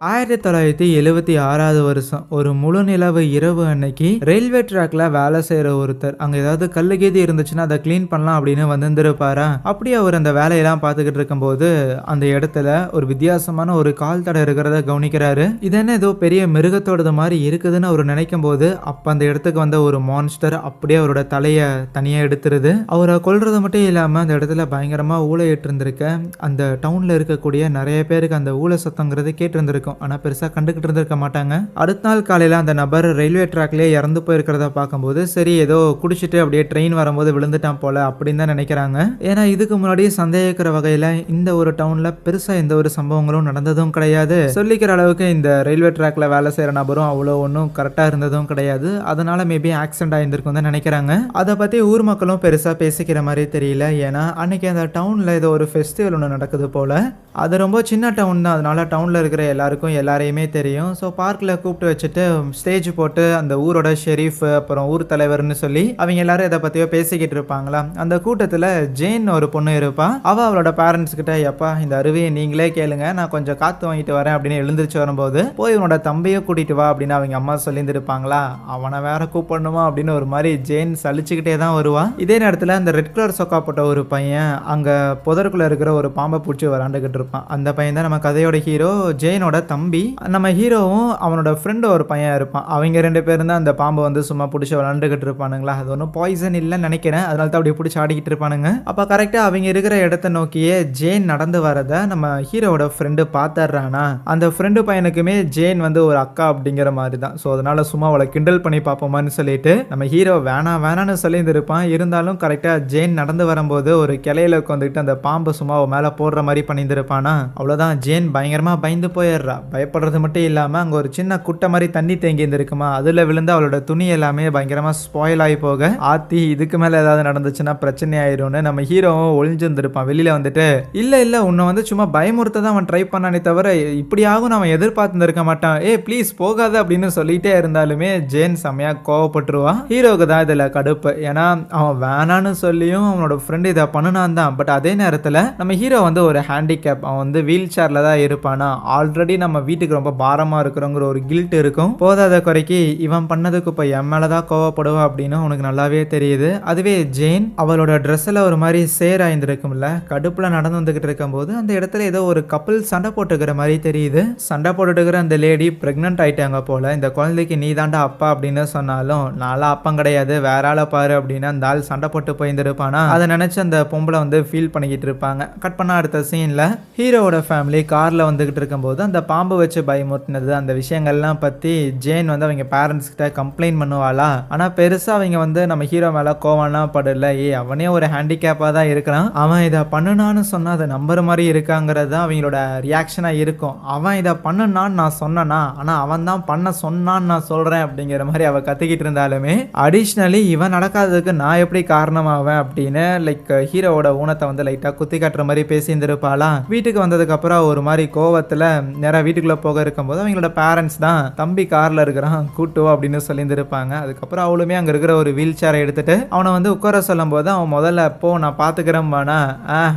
1976வது வருஷம் ஒரு முழு நிலவு இரவு அன்னைக்கு ரயில்வே ட்ராக்ல வேலை செய்யற ஒருத்தர் அங்க ஏதாவது கல்லு கீது இருந்துச்சுன்னா அதை கிளீன் பண்ணலாம் அப்படின்னு வந்திருப்பாரா. அப்படி அவர் அந்த வேலையெல்லாம் பார்த்துக்கிட்டு இருக்கும்போது அந்த இடத்துல ஒரு வித்தியாசமான ஒரு கால் தடை இருக்கிறத கவனிக்கிறாரு. இது என்ன ஏதோ பெரிய மிருகத்தோடது மாதிரி இருக்குதுன்னு அவர் நினைக்கும் போது அப்ப அந்த இடத்துக்கு வந்த ஒரு மான்ஸ்டர் அப்படியே அவரோட தலைய தனியா எடுத்துருது. அவரை கொல்றது மட்டும் இல்லாம அந்த இடத்துல பயங்கரமா ஊழையிட்டு இருந்திருக்க அந்த டவுன்ல இருக்கக்கூடிய நிறைய பேருக்கு அந்த ஊழ சத்தங்கிறது கேட்டு இருந்திருக்கும். ஆனா பெருசா கண்டுகிட்டு இருந்திருக்க மாட்டாங்க. அடுத்த நாள் காலையில அந்த நபர் ரயில்வே ட்ராக்லயே இறந்து போயிருக்கிறத பார்க்கும்போது சரி ஏதோ குடிச்சிட்டு அப்படியே ட்ரெயின் வரும்போது விழுந்துட்டான் போல அப்படின்னு தான் நினைக்கிறாங்க. ஏன்னா இதுக்கு முன்னாடி சந்தேகிக்கிற வகையில இந்த ஒரு டவுன்ல பெருசா எந்த ஒரு சம்பவங்களும் நடந்ததும் கிடையாது. சொல்லிக்கிற அளவுக்கு இந்த ரயில்வே ட்ராக்ல வேலை செய்யற நபரும் அவ்வளவு ஒன்றும் கரெக்டா இருந்ததும் கிடையாது. அதனால மேபி ஆக்சிடென்ட் ஆயிருந்திருக்கும் தான் நினைக்கிறாங்க. அதை பத்தி ஊர் மக்களும் பெருசா பேசிக்கிற மாதிரி தெரியல. ஏன்னா அன்னைக்கு அந்த டவுன்ல ஏதோ ஒரு ஃபெஸ்டிவல் ஒன்று நடக்குது போல. அது ரொம்ப சின்ன டவுன் தான். அதனால டவுன்ல இருக்கிற எல்லாருக்கும் எல்லாரையுமே தெரியும். ஸோ பார்க்கில் கூப்பிட்டு வச்சுட்டு ஸ்டேஜ் போட்டு அந்த ஊரோட ஷெரீஃப் அப்புறம் ஊர் தலைவர்னு சொல்லி அவங்க எல்லாரும் இதை பற்றியோ பேசிக்கிட்டு இருப்பாங்களா. அந்த கூட்டத்தில் ஜேன் ஒரு பொண்ணு இருப்பா. அவளோட பேரண்ட்ஸ் கிட்ட எப்பா இந்த அருவியை நீங்களே கேளுங்க, நான் கொஞ்சம் காற்று வாங்கிட்டு வரேன் அப்படின்னு எழுந்திரிச்சு வரும்போது போய் உன்னோட தம்பியை கூட்டிட்டு வா அப்படின்னு அவங்க அம்மா சொல்லியிருப்பாங்களா. அவனை வேற கூப்பிடணுமா அப்படின்னு ஒரு மாதிரி ஜேன் சலிச்சுக்கிட்டே தான் வருவா. இதே நேரத்தில் அந்த ரெட் கலர் சொக்கா போட்ட ஒரு பையன் அங்கே புதருக்குள்ள இருக்கிற ஒரு பாம்பை பூச்சி விளாண்டுக்கிட்டு இருப்பான். அந்த பையன் தான் நம்ம கதையோட ஹீரோ ஜேனோட தம்பி. நம்ம ஹீரோவும் அவனோட ஃப்ரெண்டு ஒரு பையன் இருப்பான். அவங்க ரெண்டு பேரும் தான் அந்த பாம்பை வந்து சும்மா பிடிச்சி விளாண்டுக்கிட்டு இருப்பானுங்களா. அது ஒன்றும் பாய்சன் இல்லைன்னு நினைக்கிறேன். அதனால தான் அப்படி பிடிச்சி ஆடிக்கிட்டு இருப்பானுங்க. அப்போ கரெக்டாக அவங்க இருக்கிற இடத்த நோக்கியே ஜேன் நடந்து வரதை நம்ம ஹீரோவோட ஃப்ரெண்டு பார்த்துடுறானா. அந்த ஃப்ரெண்டு பையனுக்குமே ஜேன் வந்து ஒரு அக்கா அப்படிங்கிற மாதிரி தான். ஸோ அதனால சும்மா அவளை கிண்டல் பண்ணி பார்ப்போமான்னு சொல்லிட்டு நம்ம ஹீரோ வேணான்னு சொல்லியிருந்திருப்பான். இருந்தாலும் கரெக்டாக ஜேன் நடந்து வரும்போது ஒரு கிளையில உட்காந்துக்கிட்டு அந்த பாம்பை சும்மா மேலே போடுற மாதிரி பண்ணியிருந்திருப்பானா. அவ்வளோதான் ஜேன் பயங்கரமாக பயந்து போயிடுறா. பயப்படுறது மட்டும் இல்லாமல் அங்கே ஒரு சின்ன குட்டை மாதிரி தண்ணி தேங்கி இருந்திருக்குமா. அதில் விழுந்து அவளோட துணி எல்லாமே பயங்கரமாக ஸ்பாயில் ஆகி போக ஆத்தி இதுக்கு மேலே ஏதாவது நடந்துச்சுன்னா பிரச்சனை ஆயிரும்னு நம்ம ஹீரோவும் ஒளிஞ்சிருந்திருப்பான். வெளியில் வந்துட்டு இல்லை உன்னை வந்து சும்மா பயமுறுத்த தான் அவன் ட்ரை பண்ணானே தவிர இப்படி ஆகும் அவன் எதிர்பார்த்துருக்க மாட்டான். ப்ளீஸ் போகாத அப்படின்னு சொல்லிட்டே இருந்தாலுமே ஜேன் செம்மையாக கோவப்பட்டுருவான். ஹீரோவுக்கு தான் இதில் கடுப்பு. ஏன்னா அவன் வேணான்னு சொல்லியும் அவனோட ஃப்ரெண்டு இதை பண்ணினான் தான். பட் அதே நேரத்தில் நம்ம ஹீரோ வந்து ஒரு ஹேண்டிகேப், அவன் வந்து வீல் சேரில் தான் இருப்பானா. ஆல்ரெடி நம்ம வீட்டுக்கு ரொம்ப பாரமா இருக்கிறோங்கிற ஒரு கில்ட் இருக்கும். போதாத குறைக்கு இவன் பண்ணதுக்கு இப்போ என் மேலதான் கோவப்படுவா அப்படின்னு உனக்கு நல்லாவே தெரியுது. அதுவே ஜேன் அவளோட ட்ரெஸ்ல ஒரு மாதிரி சேர் ஆயிருந்திருக்கும்ல. கடுப்புல நடந்து வந்துகிட்டு இருக்கும் போது அந்த இடத்துல ஏதோ ஒரு கப்பல் சண்டை போட்டுக்கிற மாதிரி தெரியுது. சண்டை போட்டுக்கிற அந்த லேடி பிரெக்னன்ட் ஆயிட்டாங்க போல. இந்த குழந்தைக்கு நீ தாண்டா அப்பா அப்படின்னு சொன்னாலும் நாளா அப்பம் கிடையாது வேற ஆளை பாரு அப்படின்னு அந்த ஆள் சண்டை போட்டு போயிருந்திருப்பானா. அதை நினைச்சு அந்த பொம்பளை வந்து ஃபீல் பண்ணிக்கிட்டு இருப்பாங்க. கட் பண்ண அடுத்த சீன்ல ஹீரோவோட ஃபேமிலி கார்ல வந்துகிட்டு இருக்கும்போது அந்த பாம்பு வச்சு பயமுறுத்தினது அந்த விஷயங்கள்லாம் பற்றி ஜேன் வந்து அவங்க பேரண்ட்ஸ் கிட்ட கம்ப்ளைண்ட் பண்ணுவாளா. ஆனால் பெருசாக அவங்க வந்து நம்ம ஹீரோ மேலே கோவம்லாம் படல. அவனே ஒரு ஹேண்டிகேப்பாக தான் இருக்கிறான், அவன் இதை பண்ணுனான்னு சொன்னால் அதை நம்புற மாதிரி இருக்காங்கிறது தான் அவங்களோட ரியாக்ஷனாக இருக்கும். அவன் இதை பண்ணுனான்னு நான் சொன்னனா, ஆனால் அவன் தான் பண்ண சொன்னான்னு நான் சொல்கிறேன் அப்படிங்கிற மாதிரி அவள் கத்திக்கிட்டு இருந்தாலுமே அடிஷ்னலி இவன் நடக்காததுக்கு நான் எப்படி காரணமாவேன் அப்படின்னு லைக் ஹீரோவோட ஊனத்தை வந்து லைட்டாக குத்தி காட்டுற மாதிரி பேசியிருந்திருப்பாளா. வீட்டுக்கு வந்ததுக்கப்புறம் ஒரு மாதிரி கோவத்தில் நேராக வீட்டுக்குள்ளே போக இருக்கும்போது அவங்களோட பேரண்ட்ஸ் தான் தம்பி காரில் இருக்கிறான் கூட்டுவோ அப்படின்னு சொல்லியிருந்திருப்பாங்க. அதுக்கப்புறம் அவளுமே அங்கே இருக்கிற ஒரு வீல் சேரை எடுத்துட்டு அவனை வந்து உட்கார சொல்லும் போது அவன் முதல்ல போ நான் பார்த்துக்கிறேன்பானா.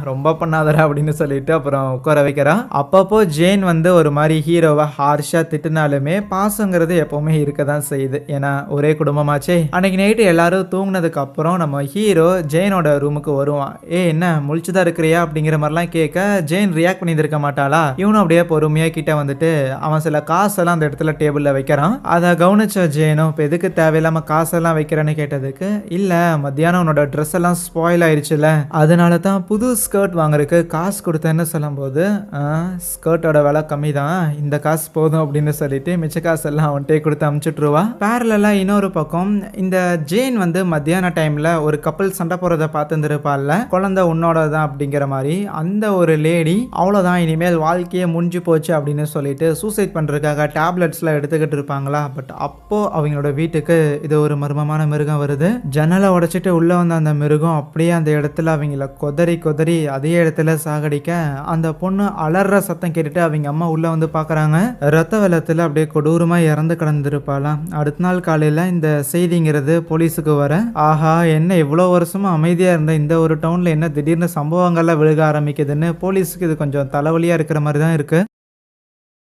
ரொம்ப பண்ணாதரா அப்படின்னு சொல்லிட்டு அப்புறம் உட்கார வைக்கிறான். அப்பப்போ ஜேன் வந்து ஒரு மாதிரி ஹீரோவை ஹார்ஷா திட்டினாலுமே பாசங்கிறது எப்பவுமே இருக்க தான் செய்யுது. ஏன்னா ஒரே குடும்பமாச்சே. அன்னைக்கு நைட்டு எல்லாரும் தூங்கினதுக்கு அப்புறம் நம்ம ஹீரோ ஜேனோட ரூமுக்கு வருவான். என்ன முழிச்சுதான் இருக்கிறியா அப்படிங்கிற மாதிரிலாம் கேட்க ஜேன் ரியாக்ட் பண்ணியிருக்க மாட்டாளா. இவனும் அப்படியே பொறுமையா கிட்ட வந்துட்டு அவன் சில காசெல்லாம் அந்த இடத்துல டேபிள்ல வைக்கிறான். அதை கவனிச்ச ஜேனும் இப்போ எதுக்கு தேவையில்லாம காசெல்லாம் வைக்கிறேன்னு கேட்டதுக்கு இல்ல மத்தியானம் உன்னோட ட்ரெஸ் எல்லாம் ஸ்பாயில் ஆயிடுச்சுல அதனால தான் புது ஸ்கர்ட் வாங்குறதுக்கு காசு கொடுத்தேன்னு சொல்லும் போது ஸ்கர்ட்டோட விலை கம்மி தான், இந்த காசு போதும் அப்படின்னு சொல்லிட்டு மிச்ச காசு எல்லாம் அவன்கிட்ட கொடுத்து அமுச்சுட்டுருவா. பேரலா இன்னொரு பக்கம் இந்த ஜேன் வந்து மத்தியான டைம்ல ஒரு கப்பல் சண்டை போறதை பார்த்துருப்பாள்ல, குழந்தை உன்னோட தான் அப்படிங்கிற மாதிரி அந்த ஒரு லேடி அவ்வளோதான் இனிமேல் வாழ்க்கையே முடிஞ்சு போச்சு அப்படின்னு சொல்லிட்டு சூசைட் பண்றதுக்காக டேப்லெட்ஸ்லாம் எடுத்துக்கிட்டு இருப்பாங்களா. பட் அப்போ அவங்களோட வீட்டுக்கு இது ஒரு மர்மமான மிருகம் வருது. ஜன்னலை உடைச்சிட்டு உள்ள வந்த அந்த மிருகம் அப்படியே அந்த இடத்துல அவங்கள கொதறி அதே இடத்துல சாகடிக்க அந்த பொண்ணு அலற சத்தம் கேட்டுட்டு அவங்க அம்மா உள்ள வந்து பாக்குறாங்க. ரத்த வெள்ளத்துல அப்படியே கொடூரமா இறந்து கிடந்திருப்பாளாம். அடுத்த நாள் காலையில இந்த செய்திங்கிறது போலீஸுக்கு வர ஆஹா என்ன இவ்வளவு வருஷமா அமைதியா இருந்த இந்த ஒரு டவுன்ல என்ன திடீர்னு சம்பவங்கள்லாம் விழுக ஆரம்பிக்குதுன்னு போலீஸுக்கு இது கொஞ்சம் தலைவலியா இருக்கிற மாதிரி தான் இருக்கு.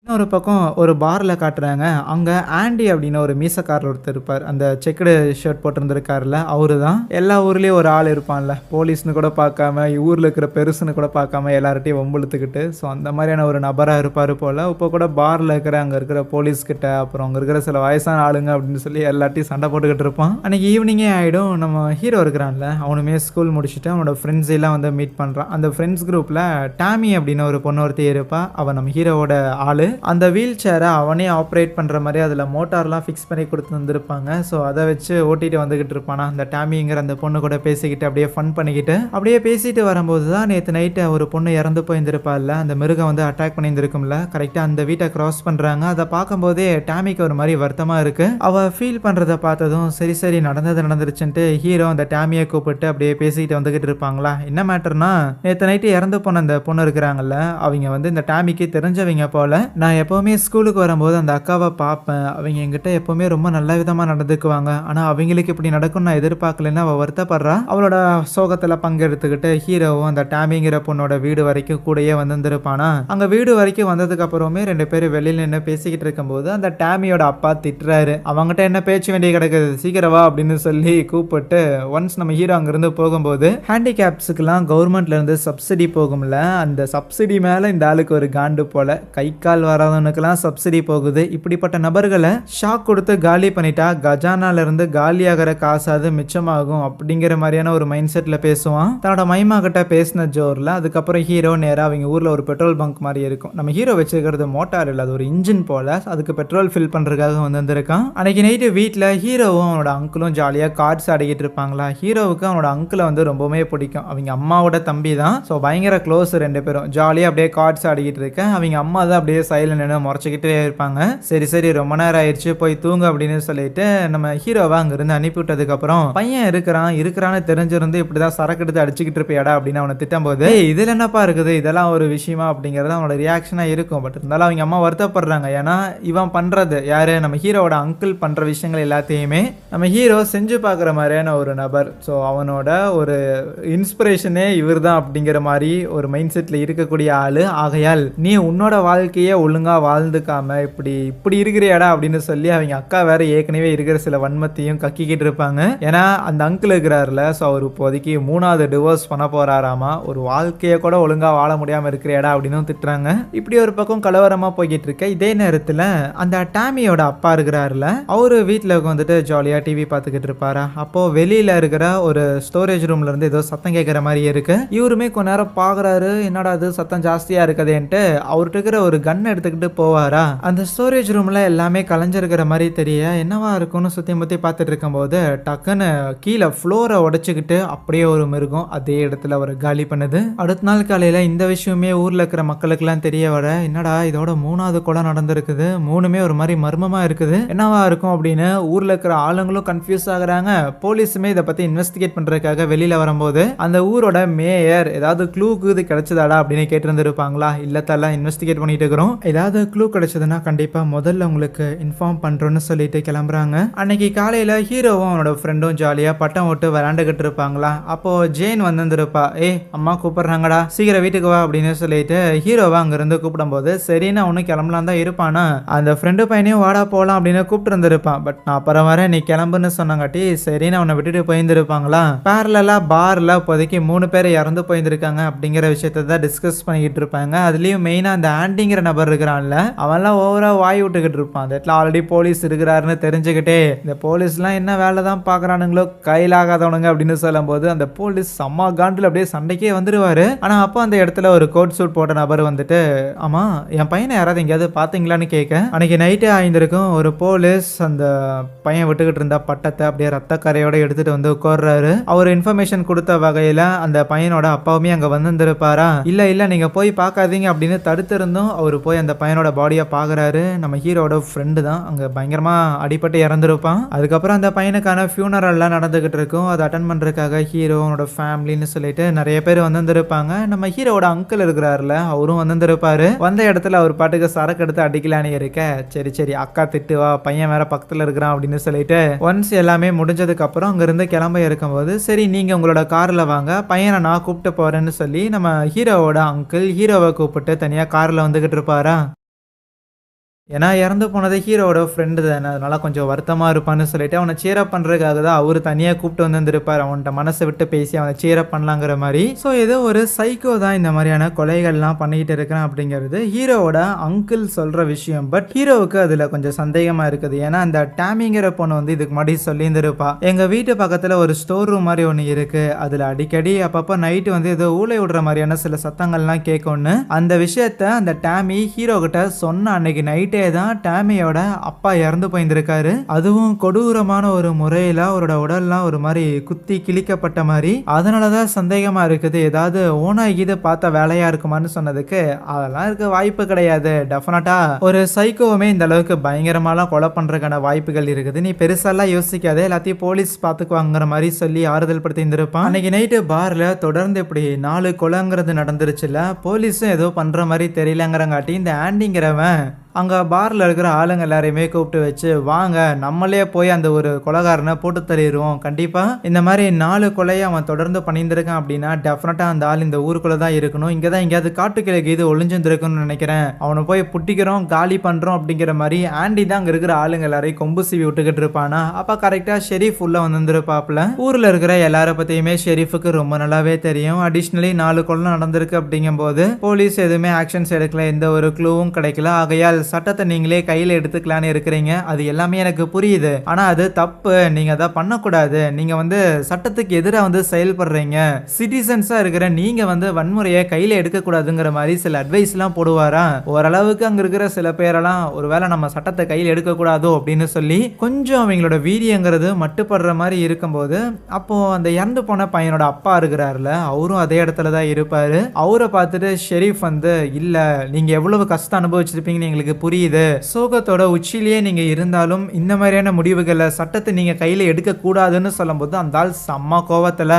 இன்னொரு பக்கம் ஒரு பார்ல காட்டுறாங்க. அங்க ஆண்டி அப்படின்னு ஒரு மீசக்காரர் ஒருத்தர் இருப்பார். அந்த செக்குடு ஷர்ட் போட்டிருந்திருக்காருல்ல, அவரு தான். எல்லா ஊர்லயும் ஒரு ஆள் இருப்பான்ல, போலீஸ்ன்னு கூட பார்க்காம, ஊர்ல இருக்கிற பெருசுன்னு கூட பார்க்காம எல்லார்ட்டயும் வம்பிழுத்துக்கிட்டு, ஸோ அந்த மாதிரியான ஒரு நபரா இருப்பாரு போல. இப்போ கூட பார்ல அங்க இருக்கிற போலீஸ் கிட்ட, அப்புறம் அங்க இருக்கிற சில வயசான ஆளுங்க அப்படின்னு சொல்லி எல்லார்ட்டயும் சண்டை போட்டுக்கிட்டு இருப்பான். அன்னைக்கு ஈவினிங்கே ஆயிடும். நம்ம ஹீரோ இருக்கிறான்ல, அவனுமே ஸ்கூல் முடிச்சுட்டு அவனோட ஃப்ரெண்ட்ஸ் எல்லாம் வந்து மீட் பண்றான். அந்த ஃப்ரெண்ட்ஸ் குரூப்ல டாமி அப்படின்னு ஒரு பொண்ணு ஒருத்தி இருப்பா. அவ நம்ம ஹீரோவோட ஆளு. அந்த வீல் சேரை அவனே ஆப்ரேட் பண்ற மாதிரி அதுல மோட்டார்லாம் ஃபிக்ஸ் பண்ணி கொடுத்து வந்திருப்பாங்க. ஸோ அதை வச்சு ஓட்டிட்டு வந்துகிட்டு இருப்பானா அந்த டாமிங்கிற அந்த பொண்ணு கூட பேசிக்கிட்டு அப்படியே ஃபன் பண்ணிக்கிட்டு அப்படியே பேசிட்டு வரும்போது தான் நேற்று நைட்டு ஒரு பொண்ணு இறந்து போயிருந்திருப்பாள்ல, அந்த மிருகம் வந்து அட்டாக் பண்ணியிருந்திருக்கும்ல, கரெக்டாக அந்த வீட்டை கிராஸ் பண்றாங்க. அதை பார்க்கும்போதே டாமிக்கு ஒரு மாதிரி வருத்தமா இருக்கு. அவ ஃபீல் பண்றதை பார்த்ததும் சரி சரி நடந்தது நடந்துருச்சுன்ட்டு ஹீரோ அந்த டாமியை கூப்பிட்டு அப்படியே பேசிக்கிட்டு வந்துகிட்டு இருப்பாங்களா. என்ன மேட்டர்னா, நேற்று நைட்டு இறந்து போன அந்த பொண்ணு இருக்கிறாங்கல்ல, அவங்க வந்து இந்த டாமிக்கு தெரிஞ்சவங்க போல. நான் எப்போவுமே ஸ்கூலுக்கு வரும்போது அந்த அக்காவை பார்ப்பேன். அவங்க என்கிட்ட எப்போவுமே ரொம்ப நல்ல விதமாக நடந்துக்குவாங்க. ஆனால் அவங்களுக்கு இப்படி நடக்கும் நான் எதிர்பார்க்கலன்னு அவள் வருத்தப்படுறா. அவளோட சோகத்தில் பங்கெடுத்துக்கிட்டு ஹீரோவும் அந்த டாமிங்கிற பொண்ணோட வீடு வரைக்கும் கூடயே வந்திருப்பானா. அங்கே வீடு வரைக்கும் வந்ததுக்கு அப்புறமே 2 பேரும் வெளியில் நின்று பேசிக்கிட்டு இருக்கும்போது அந்த டாமியோட அப்பா திட்டுறாரு. அவங்ககிட்ட என்ன பேச்சு வேண்டிய கிடக்குது, சீக்கிரம் வா அப்படின்னு சொல்லி கூப்பிட்டு ஒன்ஸ் நம்ம ஹீரோ அங்கிருந்து போகும்போது ஹேண்டிகேப்ஸுக்கெல்லாம் கவர்மெண்ட்லேருந்து சப்சிடி போகும்ல, அந்த சப்சிடி மேலே இந்த ஆளுக்கு ஒரு காண்டு போல. கை கால் வராதவனுக்கெல்லாம் சப்சிடி போகுது. இப்படிப்பட்ட நபர்களை ஷாக் கொடுத்து காலி பண்ணிட்டா கஜானால இருந்து காலியாகிற காசாது மிச்சமாகும் அப்படிங்கிற மாதிரியான ஒரு மைண்ட் செட்ல பேசுவான். தன்னோட மைமா கிட்ட பேசின ஜோர்ல அதுக்கப்புறம் ஹீரோ நேரா அவங்க ஊர்ல ஒரு பெட்ரோல் பங்க் மாதிரி இருக்கும். நம்ம ஹீரோ வச்சிருக்கிறது மோட்டார் இல்லை, அது ஒரு இன்ஜின் போல. அதுக்கு பெட்ரோல் ஃபில் பண்றதுக்காக வந்திருக்கான். அன்னைக்கு நைட்டு வீட்டில் ஹீரோவும் அவனோட அங்கிளும் ஜாலியாக கார்ட்ஸ் ஆடிக்கிட்டு இருப்பாங்களா. ஹீரோவுக்கு அவனோட அங்கிளை வந்து ரொம்பவே பிடிக்கும். அவங்க அம்மாவோட தம்பி தான். ஸோ பயங்கர க்ளோஸ் 2 பேரும். ஜாலியாக அப்படியே கார்ட்ஸ் ஆடிக்கிட்டு இருக்கேன். அவங்க அம்மா தான் அப்படியே சைலண்ட் முறைச்சிக்கிட்டே இருப்பாங்க. சரி சரி ரொம்ப நேரம் ஆயிடுச்சு போய் தூங்க அப்படின்னு சொல்லிட்டு நம்ம ஹீரோவை அங்கிருந்து அனுப்பி விட்டதுக்கு அப்புறம் பையன் இருக்கிறான்னு தெரிஞ்சிருந்து இப்படிதான் சரக்கு எடுத்து அடிச்சுக்கிட்டு இருப்பியாடா அப்படின்னு அவனை திட்டும் போது இதுல என்னப்பா இருக்குது, இதெல்லாம் ஒரு விஷயமா அப்படிங்கறது அவனோட ரியாக்ஷனா இருக்கும். பட் இருந்தாலும் அவங்க அம்மா வருத்தப்படுறாங்க. ஏன்னா இவன் பண்றது யாரு, நம்ம ஹீரோவோட அங்கிள் பண்ற விஷயங்கள் எல்லாத்தையுமே நம்ம ஹீரோ செஞ்சு பார்க்குற மாதிரியான ஒரு நபர். ஸோ அவனோட ஒரு இன்ஸ்பிரேஷனே இவர் தான் அப்படிங்கிற மாதிரி ஒரு மைண்ட் செட்ல இருக்கக்கூடிய ஆளு. ஆகையால் நீ உன்னோட வாழ்க்கையை ஒழுங்கா வாழ்ந்துக்காம இப்படி இருக்கிறியாடா அப்படின்னு சொல்லி அவங்க அக்கா வேற ஏற்கனவே இருக்கிற சில வன்மத்தையும் கக்கிக்கிட்டு இருப்பாங்க. ஏன்னா அந்த அங்கிள் இருக்கிறாருல, ஸோ அவர் இப்போதைக்கு 3வது டிவோர்ஸ் பண்ண போறாராமா. ஒரு வாழ்க்கையை கூட ஒழுங்கா வாழ முடியாம இருக்கிறியாடா அப்படின்னு திட்டுறாங்க. இப்படி ஒரு பக்கம் கலவரமா போய்கிட்டு இருக்க இதே நேரத்துல அந்த டாமியோட அப்பா இருக்கிறாருல, அவரு வீட்டுல வந்துட்டு ஜாலியா டிவி பார்த்துக்கிட்டு இருப்பாரா. அப்போ வெளியில இருக்கிற ஒரு ஸ்டோரேஜ் ரூம்ல இருந்து ஏதோ சத்தம் கேட்கிற மாதிரி இருக்கு. இவருமே கொஞ்ச நேரம் பாக்குறாரு, என்னடா அது சத்தம் ஜாஸ்தியா இருக்குதுன்ட்டு அவர்கிட்ட இருக்கிற ஒரு கன் எடுத்துக்கிட்டு போவாரா. அந்த ஸ்டோரேஜ் ரூம்ல எல்லாமே கலைஞ்சிருக்கிற மாதிரி தெரிய என்னவா இருக்கும்னு சுத்தி முத்தி பார்த்துட்டு இருக்கும்போது டக்குன்னு கீழே ஃப்ளோரை உடைச்சுக்கிட்டு அப்படியே ஒரு மிருகம் அதே இடத்துல ஒரு காலி பண்ணுது. அடுத்த நாள் காலையில இந்த விஷயமே ஊர்ல இருக்கிற மக்களுக்கெல்லாம் தெரிய வர, என்னடா இதோட 3வது கொலை நடந்திருக்குது, 3மே ஒரு மாதிரி மர்மமா இருக்குது, என்னவா இருக்கும் அப்படின்னு ஊர்ல இருக்கிற ஆளுங்களும் கன்ஃபியூஸ் ஆகுறாங்க. போலீஸுமே இதை பத்தி இன்வெஸ்டிகேட் பண்றதுக்காக வெளியில வரும்போது அந்த ஊரோட மேயர் ஏதாவது க்ளூக்கு இது கிடைச்சதாடா அப்படின்னு கேட்டிருந்திருப்பாங்களா. இல்லத்தெல்லாம் இன்வெஸ்டிகேட் பண்ணிட்டு இருக்கிறோம், ஏதாவது க்ளூ கிடைச்சதுன்னா கண்டிப்பா முதல்ல உங்களுக்கு இன்ஃபார்ம் பண்றோம்னு சொல்லிட்டு கிளம்புறாங்க. அன்னைக்கு காலையில ஹீரோவும் அவனோட ஃப்ரெண்டும் ஜாலியா பட்டம் ஓட்டு விளையாண்டுகிட்டு இருப்பாங்களா. அப்போ ஜெயின் வந்திருப்பா. அம்மா கூப்பிடுறாங்கடா சீக்கிரம் வீட்டுக்கு வா அப்படின்னு சொல்லிட்டு ஹீரோவை அங்கிருந்து கூப்பிடும் போது சரின்னு அவனு கிளம்பலாம் தான் இருப்பானா. அந்த ஃப்ரெண்டு பையனையும் வாடா போலாம் அப்படின்னு கூப்பிட்டு இருந்திருப்பான். பட் நான் அப்புறம் வரேன் நீ கிளம்புன்னு சொன்னாங்காட்டி சரின்னு அவனை விட்டுட்டு போயிருந்திருப்பாங்களா. பேரலா பார்ல இப்போதைக்கு 3 பேர் இறந்து போயிருந்திருக்காங்க அப்படிங்கிற விஷயத்த தான் டிஸ்கஸ் பண்ணிக்கிட்டு இருப்பாங்க. அதுலயும் மெயினா அந்த ஆண்டிங்கிற நபர் இருக்கிறான்ல, அவன்லாம் ஓவரா வாய் விட்டுக்கிட்டு இருப்பான். அந்த இடத்துல ஆல்ரெடி போலீஸ் இருக்கிறாருன்னு தெரிஞ்சுக்கிட்டே இந்த போலீஸ்லாம் என்ன வேலை தான் பார்க்குறானுங்களோ கையிலாகாதவனுங்க அப்படின்னு சொல்லும் போது அந்த போலீஸ் செம்ம காண்டில் அப்படியே சண்டைக்கே வந்துடுவாரு. ஆனால் அப்போ அந்த இடத்துல ஒரு கோட் சூட் போட்ட நபர் வந்துட்டு, ஆமா என் பையனை யாராவது எங்கேயாவது பார்த்தீங்களான்னு கேட்க, அன்னைக்கு நைட்டே ஆயிருந்திருக்கும். ஒரு போலீஸ் அந்த பையன் விட்டுக்கிட்டு இருந்த பட்டத்தை அப்படியே ரத்த கரையோட எடுத்துட்டு வந்து உட்கார்றாரு. அவர் இன்ஃபர்மேஷன் கொடுத்த வகையில் அந்த பையனோட அப்பாவுமே அங்கே வந்திருப்பாரா. இல்லை நீங்க போய் பார்க்காதீங்க அப்படின்னு தடுத்து இருந்தும் அவர் போய் அந்த பையனோட பாடியை பார்க்குறாரு. நம்ம ஹீரோட ஃப்ரெண்டு தான் அங்கே பயங்கரமா அடிபட்டு இறந்துருப்பான். அதுக்கப்புறம் அந்த பையனுக்கான ஃபியூனரல்லாம் நடந்துகிட்டு இருக்கும். அதை அட்டன் பண்றதுக்காக ஹீரோனோட ஃபேமிலின்னு சொல்லிட்டு நிறைய பேர் வந்திருப்பாங்க. நம்ம ஹீரோட அங்கிள் இருக்கிறாருல, அவரும் வந்திருப்பாரு. வந்த இடத்துல அவர் பாட்டுக்கு சரக்கு எடுத்து அடிக்கலான்னு இருக்க, சரி அக்கா திட்டுவா பையன் வேற பக்கத்துல இருக்கிறான் அப்படின்னு சொல்லிட்டு ஒன்ஸ் எல்லாமே முடிஞ்சதுக்கு அப்புறம் அங்க இருந்து கிளம்ப இருக்கும்போது சரி நீங்க உங்களோட கார்ல வாங்க பையனை நான் கூப்பிட்டு போறேன்னு சொல்லி நம்ம ஹீரோவோட அங்கிள் ஹீரோவை கூப்பிட்டு தனியா கார்ல வந்துகிட்டு இருப்பாரா. ஏன்னா இறந்து போனது ஹீரோவோட ஃப்ரெண்டு தானே. அதனால கொஞ்சம் வருத்தமா இருப்பான்னு சொல்லிட்டு அவன சீர் அப் பண்றதுக்காக தான் அவரு தனியா கூப்பிட்டு வந்திருப்பாரு. அவன்ட்ட மனச விட்டு பேசி அவன சீர் அப் பண்ணலாங்கிற மாரி. ஸோ ஏதோ ஒரு சைக்கோ தான் இந்த மாதிரியான கொலைகள்லாம் பண்ணிக்கிட்டு இருக்கிறான் அப்படிங்கிறது ஹீரோவோட அங்கிள் சொல்ற விஷயம். பட் ஹீரோவுக்கு அதுல கொஞ்சம் சந்தேகமா இருக்குது. ஏன்னா அந்த டாமிங்கிற பொண்ணு வந்து இதுக்கு முன்னாடி சொல்லியிருந்திருப்பா, எங்க வீட்டு பக்கத்துல ஒரு ஸ்டோர் ரூம் மாதிரி ஒன்று இருக்கு, அதுல அடிக்கடி அப்பப்போ நைட்டு வந்து ஏதோ ஊளை விடுற மாதிரியான சில சத்தங்கள்லாம் கேட்கும்னு. அந்த விஷயத்த அந்த டாமி ஹீரோ கிட்ட சொன்ன அன்னைக்கு நைட்டே தான் டாமியோட அப்பா இறந்து போயிருந்திருக்காரு. அதுவும் கொடூரமான ஒரு முறையில அவரோட உடல்லாம் ஒரு மாதிரி குத்தி கிழிக்கப்பட்ட மாதிரி. அதனாலதான் சந்தேகமா இருக்குது ஏதாவது ஓனாய் கீது பார்த்த வேலையா இருக்குமான்னு சொன்னதுக்கு அதெல்லாம் இருக்க வாய்ப்பு கிடையாது. டெஃபினட்டா ஒரு சைக்கோவுமே இந்த அளவுக்கு பயங்கரமாலாம் கொலை பண்றதுக்கான வாய்ப்புகள் இருக்குது, நீ பெருசாலாம் யோசிக்காத, எல்லாத்தையும் போலீஸ் பாத்துக்குவாங்கிற மாதிரி சொல்லி ஆறுதல் படுத்தி இருந்திருப்பான். அன்னைக்கு நைட்டு பார்ல தொடர்ந்து இப்படி 4 கொலைங்கிறது நடந்துருச்சுல, போலீஸும் ஏதோ பண்ற மாதிரி தெரியலங்கிறங்காட்டி இந்த ஆண்டிங்கிறவன் அங்கே பாரில் இருக்கிற ஆளுங்க எல்லாரையுமே கூப்பிட்டு வச்சு, வாங்க நம்மளே போய் அந்த ஒரு கொலைகாரனை போட்டு தள்ளிடுவோம். கண்டிப்பாக இந்த மாதிரி 4 கொலையை அவன் தொடர்ந்து பண்ணியிருந்திருக்கான் அப்படின்னா டெஃபினட்டாக அந்த ஆள் இந்த ஊருக்குள்ளே தான் இருக்கணும், இங்கே தான் எங்கேயாவது காட்டுக்கிழக்கு இது ஒளிஞ்சிருந்துருக்குன்னு நினைக்கிறேன், அவனை போய் புட்டிக்கிறோம் காலி பண்ணுறோம் அப்படிங்கிற மாதிரி ஆண்டி தான் அங்கே இருக்கிற ஆளுங்க எல்லாரையும் கொம்பு சீவி விட்டுக்கிட்டு இருப்பானா. அப்போ கரெக்டாக ஷெரீஃப் உள்ள வந்துருப்பாப்புல. ஊரில் இருக்கிற எல்லாரை பற்றியுமே ஷெரீஃபுக்கு ரொம்ப நல்லாவே தெரியும். அடிஷ்னலி 4 கொலை நடந்திருக்கு அப்படிங்கும்போது போலீஸ் எதுவுமே ஆக்ஷன்ஸ் எடுக்கல, எந்த ஒரு க்ளூவும் கிடைக்கல. ஆகையால் சட்டத்தை நீங்களே கையில் எடுத்துக்கலான்னு இருக்கிறீங்க, அது எல்லாமே எனக்கு புரியுது, ஆனா அது தப்பு, நீங்க அதை பண்ணக்கூடாது, நீங்க வந்து சட்டத்துக்கு எதிராக வந்து செயல்படுறீங்க, சிட்டிசன்ஸா இருக்கிற நீங்க வந்து வன்முறையை கையில எடுக்கக்கூடாதுங்கிற மாதிரி சில அட்வைஸ் எல்லாம் போடுவாரா. ஓரளவுக்கு அங்க இருக்கிற சில பேரெல்லாம் ஒருவேளை நம்ம சட்டத்தை கையில் எடுக்கக்கூடாதோ அப்படின்னு சொல்லி கொஞ்சம் அவங்களோட வீரியங்கிறது மட்டுப்படுற மாதிரி இருக்கும்போது, அப்போ அந்த இறந்து போன பையனோட அப்பா இருக்கிறாருல, அவரும் அதே இடத்துல தான் இருப்பாரு. அவரை பார்த்துட்டு ஷெரீஃப் வந்து, இல்ல நீங்க எவ்வளவு கஷ்டம் அனுபவிச்சிருப்பீங்கன்னு எங்களுக்கு புரியுது, சோகத்தோட உச்சிலேயே நீங்க இருந்தாலும் இந்த மாதிரியான முடிவுகளை சட்டத்தை நீங்க கையில எடுக்க கூடாதுன்னு சொல்லும்போது அந்த ஆள் செம்ம கோவத்துல,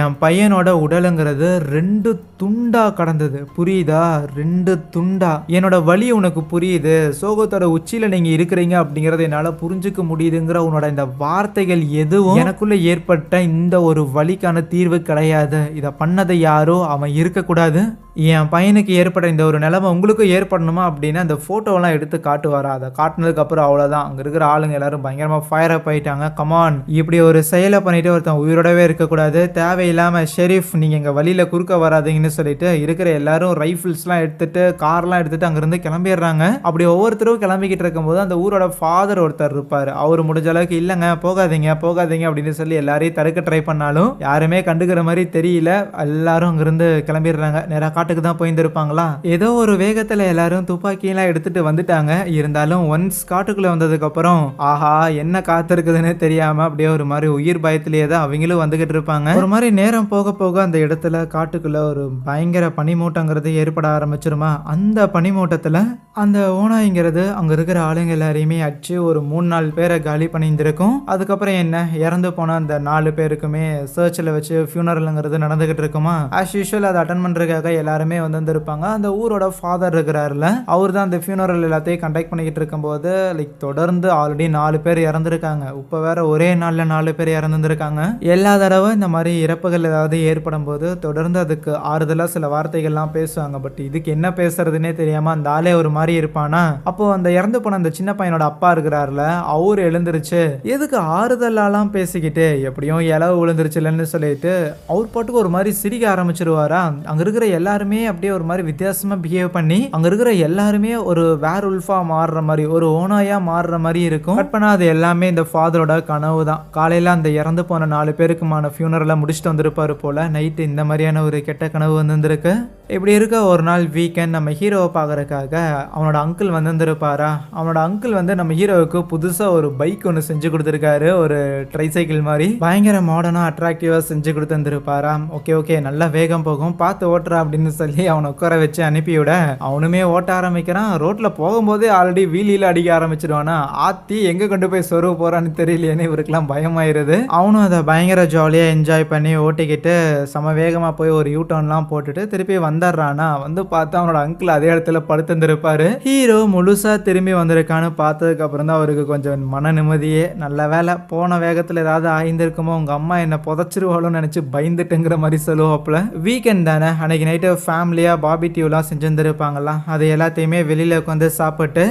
என் பையனோட உடலுங்கிறது 2 துண்டா கடந்தது, புரியுதா, 2 துண்டா, என்னோட வலி உனக்கு புரியுது, சோகத்தோட உச்சியில நீங்க இருக்கிறீங்க அப்படிங்கறத என்னால புரிஞ்சுக்க முடியுதுங்கிற உன்னோட இந்த வார்த்தைகள் எதுவும் எனக்குள்ள ஏற்பட்ட இந்த ஒரு வலிக்கான தீர்வு கிடையாது, இதை பண்ணதை யாரோ அவன் இருக்கக்கூடாது, என் பையனுக்கு ஏற்பட்ட இந்த ஒரு நிலைமை உங்களுக்கும் ஏற்படணுமா அப்படின்னு அந்த ஃபோட்டோலாம் எடுத்து காட்டுவாரா. அதை காட்டினதுக்கு அப்புறம் அவ்வளோதான், அங்கே இருக்கிற ஆளுங்க எல்லாரும் பயங்கரமாக ஃபயர் அப் ஆயிட்டாங்க. கமான், இப்படி ஒரு செயலை பண்ணிட்டு ஒருத்தன் உயிரோடவே இருக்கக்கூடாது, தேவையில்லாமல் ஷெரீஃப் நீங்கள் எங்கள் வழியில் குறுக்க வராதிங்கன்னு சொல்லிட்டு இருக்கிற எல்லாரும் ரைஃபிள்ஸ்லாம் எடுத்துட்டு கார்லாம் எடுத்துட்டு அங்கேருந்து கிளம்பிடுறாங்க. அப்படி ஒவ்வொருத்தரும் கிளம்பிக்கிட்டு இருக்கும்போது அந்த ஊரோட ஃபாதர் ஒருத்தர் இருப்பார். அவர் முடிஞ்ச அளவுக்கு இல்லைங்க போகாதீங்க போகாதீங்க அப்படின்னு சொல்லி எல்லாரையும் தடுக்க ட்ரை பண்ணாலும் யாருமே கண்டுக்கிற மாதிரி தெரியல. எல்லாரும் அங்கிருந்து கிளம்பிடுறாங்க. நேராக காட்டுக்கு தான் போயிருந்திருப்பாங்களா. ஏதோ ஒரு வேகத்துல எல்லாரும் துப்பாக்கியெல்லாம் எடுத்துட்டு வந்துட்டாங்க. இருந்தாலும் ஒன்ஸ் காட்டுக்குள்ள வந்ததுக்கு அப்புறம் ஆஹா என்ன காத்திருக்குதுன்னு தெரியாம அப்படியே ஒரு மாதிரி உயிர் பயத்திலேயே தான் அவங்களும் வந்துகிட்டு இருப்பாங்க. ஒரு மாதிரி நேரம் போக போக அந்த இடத்துல காட்டுக்குள்ள ஒரு பயங்கர பனிமூட்டங்கிறது ஏற்பட ஆரம்பிச்சிருமா. அந்த பனிமூட்டத்துல அந்த ஓனாய்ங்கிறது அங்க இருக்கிற ஆளுங்க எல்லாரையுமே அடிச்சு ஒரு 3-4 பேரை காலி பண்ணியிருந்திருக்கும். அதுக்கப்புறம் என்ன, இறந்து போன அந்த 4 பேருக்குமே சர்ச்சில் வச்சு ஃபியூனரல்ங்கிறது நடந்துகிட்டு இருக்குமா. ஆஸ் யூஷுவல் அதை அட்டன் பண்றதுக்காக எல்லாருமே வந்திருப்பாங்க. அந்த ஊரோட ஃபாதர் இருக்கிறாருல, அவர் தான் அந்த ஃபியூனரல் எல்லாத்தையும் கண்டக்ட் பண்ணிக்கிட்டு இருக்கும்போது லைக் தொடர்ந்து ஆல்ரெடி 4 பேர் இறந்துருக்காங்க. இப்போ வேற ஒரே நாளில் 4 பேர் இறந்துருக்காங்க. எல்லா தடவை இந்த மாதிரி இறப்புகள் ஏதாவது ஏற்படும் போது தொடர்ந்து அதுக்கு ஆறுதலாக சில வார்த்தைகள்லாம் பேசுவாங்க. பட் இதுக்கு என்ன பேசுறதுன்னே தெரியாம அந்த ஆளே ஒரு மாதிரி இருப்பானா. அப்போ அந்த இறந்து போன அந்த சின்ன பையனோட அப்பா இருக்கிறாருல, அவர் எழுந்திருச்சு எதுக்கு ஆறுதலாலாம் பேசிக்கிட்டு எப்படியும் இலவு விழுந்துருச்சுலன்னு சொல்லிட்டு அவர் பாட்டுக்கு ஒரு மாதிரி சிரிக்க ஆரம்பிச்சிருவாரா. அங்க இருக்கிற எல்லாருமே அப்படியே ஒரு மாதிரி வித்தியாசமா பிஹேவ் பண்ணி அங்க இருக்கிற எல்லாருமே ஒரு வேர் உல்ஃபா மாறுற மாதிரி ஒரு ஓனாயா மாறுற மாதிரி இருக்கும். கட் பண்ணா அது எல்லாமே இந்த ஃபாதரோட கனவு தான். காலையில அந்த இறந்து போன 4 பேருக்குமான ஃபியூனரலை முடிச்சுட்டு வந்திருப்பாரு போல. நைட்டு இந்த மாதிரியான ஒரு கெட்ட கனவு வந்திருக்கு. இப்படி இருக்க ஒரு நாள் வீக்கெண்ட் நம்ம ஹீரோவை பார்க்கறதுக்காக அவனோட அங்கிள் வந்திருப்பாரா. அவனோட அங்கிள் வந்து நம்ம ஹீரோவுக்கு புதுசா ஒரு பைக் ஒன்று செஞ்சு கொடுத்துருக்காரு, ஒரு ட்ரைசைக்கிள் மாதிரி பயங்கர மாடர்னா அட்ராக்டிவா செஞ்சு கொடுத்துருப்பாரா. ஓகே ஓகே நல்லா வேகம் போகும் பார்த்து ஓட்டுறா அப்படின்னு சொல்லி அவனை உட்கார வச்சு அனுப்பிவிட அவனுமே ஓட்ட ஆரம்பிக்கிறான். ரோட்ல போகும்போதே ஆல்ரெடி வீலியில அடிக்க ஆரம்பிச்சிடுவானா. ஆத்தி எங்க கொண்டு போய் சொருவ போறான்னு தெரியலையேன்னு இவருக்குலாம் பயமாயிருது. அவனும் அதை பயங்கர ஜாலியா என்ஜாய் பண்ணி ஓட்டிக்கிட்டு சம வேகமா போய் ஒரு யூ டர்ன்லாம் போட்டுட்டு திருப்பி வந்துடுறானா. வந்து பார்த்தா அவனோட அங்கிள் அதே இடத்துல படுத்திருந்திருப்பாரு. ஹீரோ முழுசா திரும்பி வந்திருக்கான்னு பார்த்ததுக்கு அப்புறம் தான் அவருக்கு கொஞ்சம் மன நிம்மதியே. நல்ல வேலை போன வேகத்துல ஏதாவது ஆயிருந்திருக்குமோ, உங்க அம்மா என்ன புதைச்சிருவாளோன்னு நினைச்சு பயந்துட்டுங்கிற மாதிரி சொல்லுவாப்புல. வீக்கெண்ட் தானே, அன்னைக்கு நைட்டு ஃபேமிலியா பார்பிக்யூலாம் செஞ்சிருந்திருப்பாங்களா. அது எல்லாத்தையுமே வெளியில உட்காந்து சாப்பிட்டு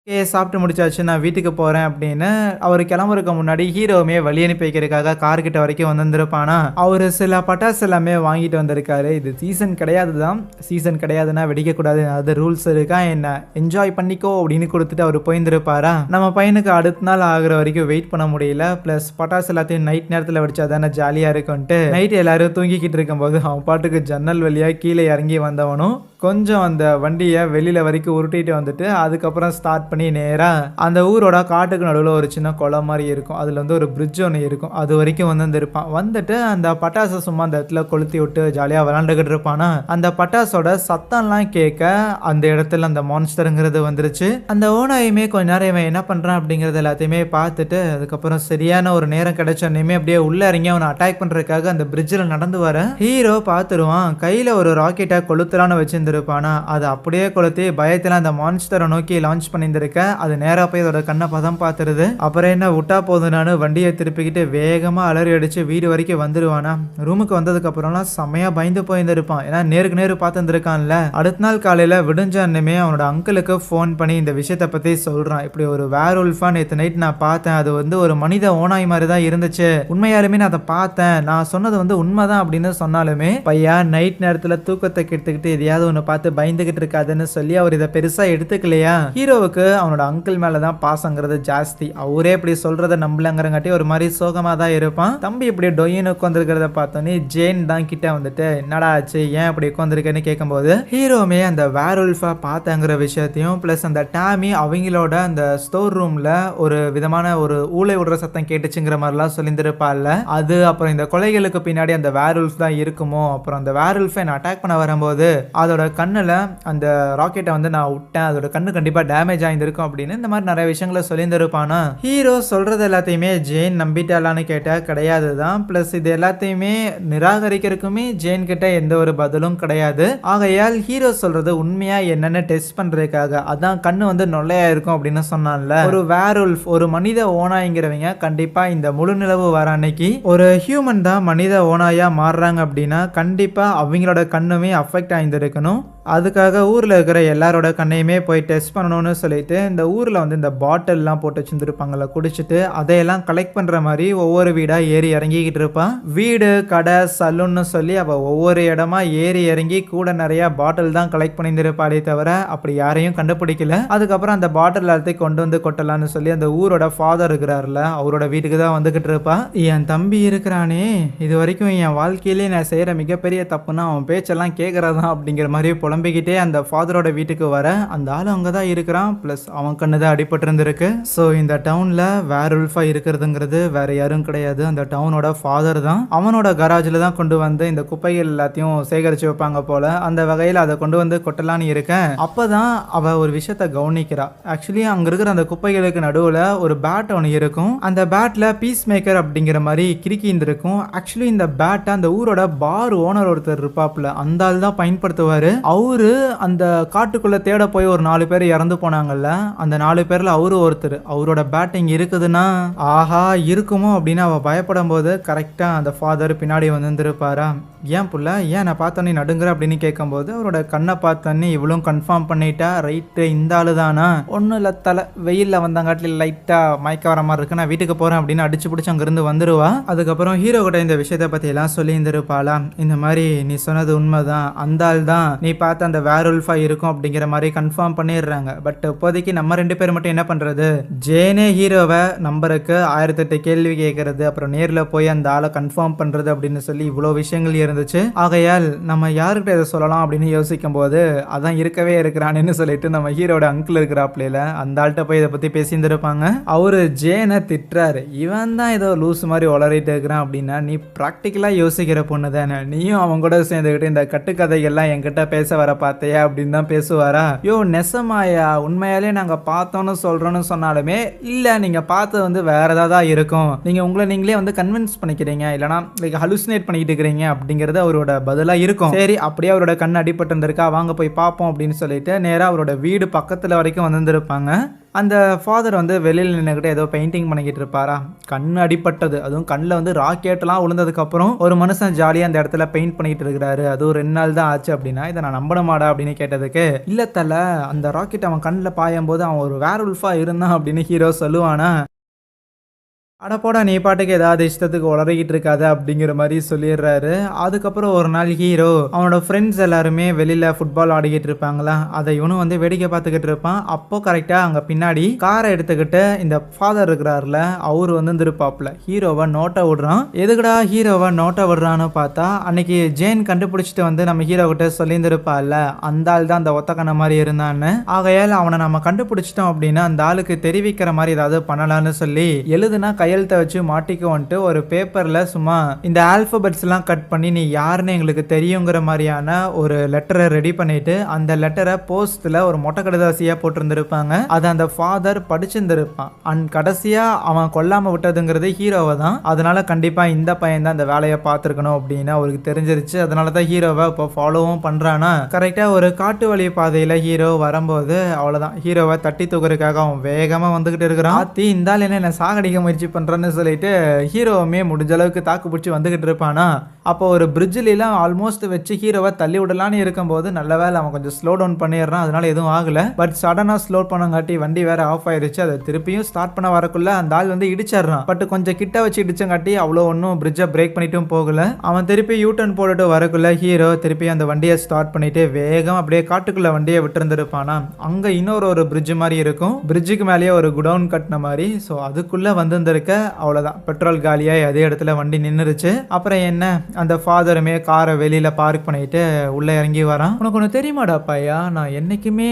சாப்பிட்டு முடிச்சாச்சு நான் வீட்டுக்கு போறேன் அப்படின்னு அவர் கிளம்புறதுக்கு முன்னாடி ஹீரோவுமே வழி அனுப்பி வைக்கிறதுக்காக கார் கிட்ட வரைக்கும் வந்திருப்பானா அவரு சில பட்டாசு எல்லாமே வாங்கிட்டு வந்திருக்காரு. இது சீசன் கிடையாது தான், சீசன் கிடையாதுன்னா வெடிக்க கூடாது, அது ரூல்ஸ் இருக்கா என்ன, என்ஜாய் பண்ணிக்கோ அப்படின்னு கொடுத்துட்டு அவர் போயிருந்திருப்பாரா. நம்ம பையனுக்கு அடுத்த நாள் ஆகுற வரைக்கும் வெயிட் பண்ண முடியல. பிளஸ் பட்டாசு எல்லாத்தையும் நைட் நேரத்தில் வெடிச்சா தானே ஜாலியா இருக்கும்ட்டு நைட் எல்லாரும் தூங்கிக்கிட்டு இருக்கும்போது அவன் பாட்டுக்கு ஜன்னல் வழியா கீழே இறங்கி வந்தவனும் கொஞ்சம் அந்த வண்டியை வெளியில வரைக்கும் உருட்டிட்டு வந்துட்டு அதுக்கப்புறம் ஸ்டார்ட் பண்ணி நேரா அந்த ஊரோட காட்டுக்கு நடுவில் ஒரு சின்ன குளம் மாதிரி இருக்கும், அதுல வந்து ஒரு பிரிட்ஜ் ஒன்று இருக்கும், அது வரைக்கும் வந்துருப்பான். வந்துட்டு அந்த பட்டாசை சும்மா அந்த இடத்துல கொளுத்தி விட்டு ஜாலியா விளாண்டுகிட்டு இருப்பானா. அந்த பட்டாசோட சத்தம்லாம் கேட்க அந்த இடத்துல அந்த மான்ஸ்டருங்கிறது வந்துருச்சு. அந்த ஓனாயுமே கொஞ்ச நேரம் இவன் என்ன பண்றான் அப்படிங்கறது எல்லாத்தையுமே பார்த்துட்டு அதுக்கப்புறம் சரியான ஒரு நேரம் கிடைச்சோன்னையுமே அப்படியே உள்ள இறங்கி அவனை அட்டாக் பண்றதுக்காக அந்த பிரிட்ஜில் நடந்து வர ஹீரோ பார்த்துருவான். கையில ஒரு ராக்கெட்டை கொளுத்தலான்னு வச்சிருந்திருப்பானா, அதை அப்படியே கொளுத்தி பயத்துல அந்த மான்ஸ்டரை நோக்கி லான்ச் பண்ணியிருந்திருக்க அது நேரா போய் அதோட கண்ணை பதம் பார்த்துருது. அப்புறம் என்ன விட்டா போதும் நானு வண்டியை திருப்பிக்கிட்டு வேகமா அலறி அடிச்சு வீடு வரைக்கும் வந்துருவானா. ரூமுக்கு வந்ததுக்கு அப்புறம்லாம் செம்மையா பயந்து போயிருந்திருப்பான், ஏன்னா நேருக்கு நேரு பார்த்துருக்கான்ல. அடுத்த நாள் காலையில விடுஞ்சானுமே அவனோட அங்கிளுக்கு ஃபோன் பண்ணி இந்த விஷயத்தை பத்தி சொல்றான். இப்படி ஒரு வேர்வுல்ஃபா நேற்று நைட் நான் பார்த்தேன், அது வந்து ஒரு மனித ஓனாய் மாதிரி தான் இருந்துச்சு, உண்மையாலுமே நான் அதை பார்த்தேன், நான் சொன்னது வந்து உண்மைதான் அப்படின்னு சொன்னாலுமே பையா நைட் நேரத்துல தூக்கத்தை கெடுத்துக்கிட்டு எதையாவது ஒன்று பார்த்து பயந்துகிட்டு இருக்காதுன்னு சொல்லி அவர் இதை பெருசா எடுத்துக்கலையா. ஹீரோவுக்கு அவனோட அங்கிள் மேலதான் பாசங்கிறது ஜாஸ்தி, அவரே இப்படி சொல்றத நம்பலங்கிறங்காட்டி ஒரு மாதிரி சோகமா தான் இருப்பான். தம்பி இப்படி டொயின்னு உட்காந்துருக்கிறத பார்த்தோன்னே ஜேன் தான் கிட்ட வந்துட்டு என்னடா ஆச்சு ஏன் இப்படி உட்காந்துருக்கேன்னு கேட்கும்போது ஹீரோமே அந்த வேர்வுல்ஃபா பார்த்தாங்கிற விஷயத்தையும் பிளஸ் அந்த டாமி அவங்களோட அந்த ஸ்டோர் ரூம்ல ஒரு விதமான ஒரு ஊளை விடுற சத்தம் கேட்டுச்சுங்கிற மாதிரிலாம் சொல்லியிருந்திருப்பாள்ல, அது அப்புறம் இந்த கொலைகளுக்கு பின்னாடி அந்த வேர்வுல்ஃப் தான் இருக்குமோ, அப்புறம் அந்த வேர்வுல்ஃபை நான் அட்டாக் பண்ண வரும்போது அதோட கண்ணுல அந்த ராக்கெட்டை வந்து நான் விட்டேன், அதோட கண்ணு கண்டிப்பா டேமேஜ் ஆயிருந்திருக்கும் அப்படின்னு இந்த மாதிரி நிறைய விஷயங்களை சொல்லியிருந்திருப்பானா. ஹீரோ சொல்றது எல்லாத்தையுமே ஜேன் நம்பிட்டாலான்னு கேட்டா கிடையாது தான். பிளஸ் இது எல்லாத்தையுமே நிராகரிக்கிறதுக்குமே ஜேன் கிட்ட எந்த ஒரு பதிலும் கிடையாது. ஆகையால் ஹீரோ சொல்றது உண்மையா என்னன்னு டெஸ்ட் பண்றதுக்காக அதான் கண்ணு வந்து நொல்லையா இருக்கும் அப்படின்னு சொன்னான்ல, ஒரு வேர்வுல்ஃப் ஒரு மனித ஓனாய்ங்கிறவங்க கண்டிப்பா இந்த முழு நிலவு வர அன்னைக்கு ஒரு ஹியூமன் தான் மனித ஓனாயா மாறுறாங்க அப்படின்னா கண்டிப்பா அவங்களோட கண்ணுமே அஃபெக்ட் ஆயிருந்திருக்கணும். அதுக்காக ஊரில் இருக்கிற எல்லாரோட கண்ணையுமே போய் டெஸ்ட் பண்ணணும்னு சொல்லிட்டு இந்த ஊரில் வந்து இந்த பாட்டில்லாம் போட்டு வச்சுருப்பாங்கல்ல குடிச்சிட்டு அதையெல்லாம் கலெக்ட் பண்ணுற மாதிரி ஒவ்வொரு வீடாக ஏறி இறங்கிக்கிட்டு இருப்பான். வீடு கடை சலூன்னு சொல்லி அவள் ஒவ்வொரு இடமா ஏறி இறங்கி கூட நிறைய பாட்டில் தான் கலெக்ட் பண்ணியிருப்பாளே தவிர அப்படி யாரையும் கண்டுபிடிக்கல. அதுக்கப்புறம் அந்த பாட்டில் எல்லாத்தையும் கொண்டு வந்து கொட்டலான்னு சொல்லி அந்த ஊரோட ஃபாதர் இருக்கிறாருல அவரோட வீட்டுக்கு தான் வந்துகிட்டு இருப்பான். என் தம்பி இருக்கிறானே இது வரைக்கும் என் வாழ்க்கையிலே நான் செய்கிற மிகப்பெரிய தப்புன்னா அவன் பேச்செல்லாம் கேட்குறதான் அப்படிங்கிற மாதிரி புலம்பிக்கிட்டே அந்த ஃபாதரோட வீட்டுக்கு வர அந்த ஆள் அங்கே தான் இருக்கிறான். ப்ளஸ் அவன் கண்ணு தான் அடிபட்டு இருந்திருக்கு. ஸோ இந்த டவுனில் வேர்வுல்ஃபா இருக்கிறதுங்கிறது வேற யாரும் கிடையாது, அந்த டவுனோட ஃபாதர் தான். அவனோட கராஜில் தான் கொண்டு வந்து இந்த குப்பைகள் எல்லாத்தையும் சேகரித்து வைப்பாங்க போல. அந்த வகையில் அதை கொண்டு வந்து கொட்டலான்னு இருக்கேன். அப்போதான் அவள் ஒரு விஷயத்த கவனிக்கிறா. ஆக்சுவலி அங்கே இருக்கிற அந்த குப்பைகளுக்கு நடுவில் ஒரு பேட் ஒன்று இருக்கும். அந்த பேட்டில் பீஸ் மேக்கர் அப்படிங்கிற மாதிரி கிறுக்கி இருந்திருக்கும். ஆக்சுவலி இந்த பேட்டை அந்த ஊரோட பார் ஓனர் ஒருத்தர் இருப்பாப்புல அந்த ஆள் தான் பயன்படுத்துவார். அவரு அந்த காட்டுக்குள்ள தேட போய் ஒரு 4 பேர் இறந்து போனாங்கல்ல, அந்த 4 பேர்ல அவரு ஒருத்தர். அவரோட பேட்டிங் இருக்குதுன்னா ஆஹா இருக்குமோ அப்படின்னு அவ பயப்படும் போது கரெக்டா அந்த ஃபாதர் பின்னாடி வந்துருப்பாரா. ஏன் புள்ள ஏன் நான் பார்த்தோன்னே நடுங்குற அப்படின்னு கேட்கும்போது அவரோட கண்ணை பார்த்தோன்னே இவ்வளோ கன்ஃபார்ம் பண்ணிட்டா. ரைட்டு இந்த ஆளு தானா, ஒன்றும் இல்லை தலை வெயிலில் வந்தாங்காட்டில் லைட்டாக மயக்க வர மாதிரி இருக்கு, நான் வீட்டுக்கு போகிறேன் அப்படின்னு அடிச்சு பிடிச்சி அங்கேருந்து வந்துடுவா. அதுக்கப்புறம் ஹீரோ கிட்ட இந்த விஷயத்தை பற்றி எல்லாம் சொல்லி இருந்திருப்பாளா. இந்த மாதிரி நீ சொன்னது உண்மைதான், அந்த ஆள் தான் நீ பார்த்து அந்த வேர்வுல்ஃபா இருக்கும் அப்படிங்கிற மாதிரி கன்ஃபார்ம் பண்ணிடுறாங்க. பட் இப்போதைக்கு நம்ம 2 பேர் மட்டும் என்ன பண்ணுறது, ஜேனே ஹீரோவை நம்பருக்கு 1008 கேள்வி கேட்கறது, அப்புறம் நேரில் போய் அந்த ஆளை கன்ஃபார்ம் பண்ணுறது அப்படின்னு சொல்லி இவ்வளோ விஷயங்கள் இருந்துச்சு. ஆகையால் நம்ம யாருக்கிட்ட இதை சொல்லலாம் அப்படின்னு யோசிக்கும் போது அதான் இருக்கவே இருக்கிறான்னு சொல்லிட்டு நம்ம ஹீரோட அங்கிள் இருக்கிறாப்ல அந்த ஆள்கிட்ட போய் இதை பற்றி பேசியிருந்திருப்பாங்க. அவரு ஜேனை திட்டுறாரு, இவன் தான் ஏதோ லூஸ் மாதிரி உளறிட்டு இருக்கிறான் அப்படின்னா நீ ப்ராக்டிக்கலாக யோசிக்கிற பொண்ணு தானே, நீயும் அவங்க கூட சேர்ந்துக்கிட்டு இந்த கட்டுக்கதைகள்லாம் என்கிட்ட பேச வர பார்த்தையா அப்படின்னு தான் பேசுவாரா. யோ நெசமாயா உண்மையாலே நாங்கள் பார்த்தோன்னு சொல்கிறோன்னு சொன்னாலுமே இல்லை நீங்கள் பார்த்தது வேற ஏதாவது இருக்கும், நீங்கள் உங்களை நீங்களே கன்வின்ஸ் பண்ணிக்கிறீங்க, இல்லைனா லைக் ஹலுசினேட் பண்ணிக்கிட்டு இருக்கிறீங்க அப்படிங்கிற அப்படிங்கிறது அவரோட பதிலா இருக்கும். சரி அப்படியே அவரோட கண் அடிபட்டு இருந்திருக்கா, வாங்க போய் பார்ப்போம் அப்படின்னு சொல்லிட்டு நேரா அவரோட வீடு பக்கத்துல வரைக்கும் வந்திருப்பாங்க. அந்த ஃபாதர் வந்து வெளியில் நின்றுக்கிட்டு ஏதோ பெயிண்டிங் பண்ணிக்கிட்டு இருப்பாரா, கண் அடிபட்டது, அதுவும் கண்ணில் வந்து ராக்கெட்லாம் விழுந்ததுக்கப்புறம் ஒரு மனுஷன் ஜாலியாக அந்த இடத்துல பெயிண்ட் பண்ணிக்கிட்டு இருக்கிறாரு, அதுவும் 2 நாள் தான் ஆச்சு அப்படின்னா இதை நான் நம்பணுமாடா அப்படின்னு கேட்டதுக்கு, இல்லை தல அந்த ராக்கெட் அவன் கண்ணில் பாயும் போது அவன் ஒரு வேர் உல்ஃபாக இருந்தான் அப்படின்னு ஹீரோ சொல்லுவானா. அடப்போடா நீ பாட்டுக்கு ஏதாவது இஷ்டத்துக்கு உளறிக்கிட்டு இருக்காது அப்படிங்கிற மாதிரி சொல்லிடுறாரு. அதுக்கப்புறம் ஒரு நாள் ஹீரோ அவனோட ஃப்ரெண்ட்ஸ் எல்லாருமே வெளியில ஃபுட்பால் ஆடிக்கிட்டு இருப்பாங்களா, அதை இவனும் வந்து வேடிக்கை பார்த்துக்கிட்டு இருப்பான். அப்போ கரெக்டா அங்க பின்னாடி காரை எடுத்துக்கிட்டு இந்த ஃபாதர் இருக்கிறாருல அவரு வந்து இருப்பாப்ல, ஹீரோவை நோட்டை விடுறான். எதுக்குடா ஹீரோவை நோட்டை விடுறான்னு பார்த்தா, அன்னைக்கு ஜேன் கண்டுபிடிச்சிட்டு வந்து நம்ம ஹீரோ கிட்ட சொல்லியிருந்திருப்பாள்ல, அந்த ஆள் தான் அந்த ஒத்தக்கண்ண மாதிரி இருந்தான்னு. ஆகையால் அவனை நம்ம கண்டுபிடிச்சிட்டோம் அப்படின்னா அந்த ஆளுக்கு தெரிவிக்கிற மாதிரி ஏதாவது பண்ணலான்னு சொல்லி எழுதுனா கையெழுத்தை வச்சு மாட்டிக்குவோன்ட்டு ஒரு பேப்பர்ல சும்மா இந்த ஆல்பபெட்ஸ் எல்லாம் கட் பண்ணி நீ யாருன்னு எங்களுக்கு தெரியுங்கிற மாதிரியான ஒரு லெட்டரை ரெடி பண்ணிட்டு அந்த லெட்டரை போஸ்ட்ல ஒரு மொட்டை கடுதாசியா போட்டிருந்திருப்பாங்க. அதை அந்த ஃபாதர் படிச்சிருந்திருப்பான். அண்ட் கடைசியா அவன் கொல்லாம விட்டதுங்கிறது ஹீரோவை தான். அதனால கண்டிப்பா இந்த பையன் தான் இந்த வேலையை பார்த்துருக்கணும் அப்படின்னு அவருக்கு தெரிஞ்சிருச்சு. அதனாலதான் ஹீரோவை இப்போ ஃபாலோவும் பண்றானா. கரெக்டா ஒரு காட்டு வழி பாதையில ஹீரோ வரும்போது அவ்வளவுதான், ஹீரோவை தட்டி தூக்குறதுக்காக அவன் வேகமா வந்துகிட்டு இருக்கிறான். ஆத்தி இந்த ஆள் என்ன சாகடிக்க முயற்சி பண்றேன்னு சொல்லிட்டு ஹீரோவுமே முடிஞ்ச அளவுக்கு தாக்கு பிடிச்சி வந்துகிட்டு இருப்பானா. அப்போ ஒரு பிரிட்ஜிலாம் ஆல்மோஸ்ட் வச்சு ஹீரோவை தள்ளி விடலான்னு இருக்கும்போது நல்ல வேலை அவன் கொஞ்சம் ஸ்லோ டவுன் பண்ணிடுறான். அதனால எதுவும் ஆகல. பட் சடனாக ஸ்லோ பண்ணங்காட்டி வண்டி வேற ஆஃப் ஆயிருச்சு. அதை திருப்பியும் ஸ்டார்ட் பண்ண வரக்குள்ள அந்த ஆள் வந்து இடிச்சிடறான். பட் கொஞ்சம் கிட்ட வச்சு இடிச்சங்காட்டி அவ்வளோ ஒன்றும் பிரிட்ஜை பிரேக் பண்ணிட்டும் போகல. அவன் திருப்பி யூ டர்ன் போட்டுட்டு வரக்குள்ள ஹீரோ திருப்பி அந்த வண்டியை ஸ்டார்ட் பண்ணிட்டு வேகம் அப்படியே காட்டுக்குள்ள வண்டியை விட்டுருந்துருப்பானா. அங்க இன்னொரு பிரிட்ஜ் மாதிரி இருக்கும். பிரிட்ஜுக்கு மேலேயே ஒரு குடவுன் கட்டின மாதிரி. ஸோ அதுக்குள்ள வந்திருந்திருக்க அவ்வளோதான், பெட்ரோல் காலியாகி அதே இடத்துல வண்டி நின்றுச்சு. அப்புறம் என்ன, அந்த ஃபாதருமே காரை வெளியில பார்க் பண்ணிட்டு உள்ள இறங்கி வரான். உனக்கு ஒன்று தெரியுமாடா பையா, நான் என்னைக்குமே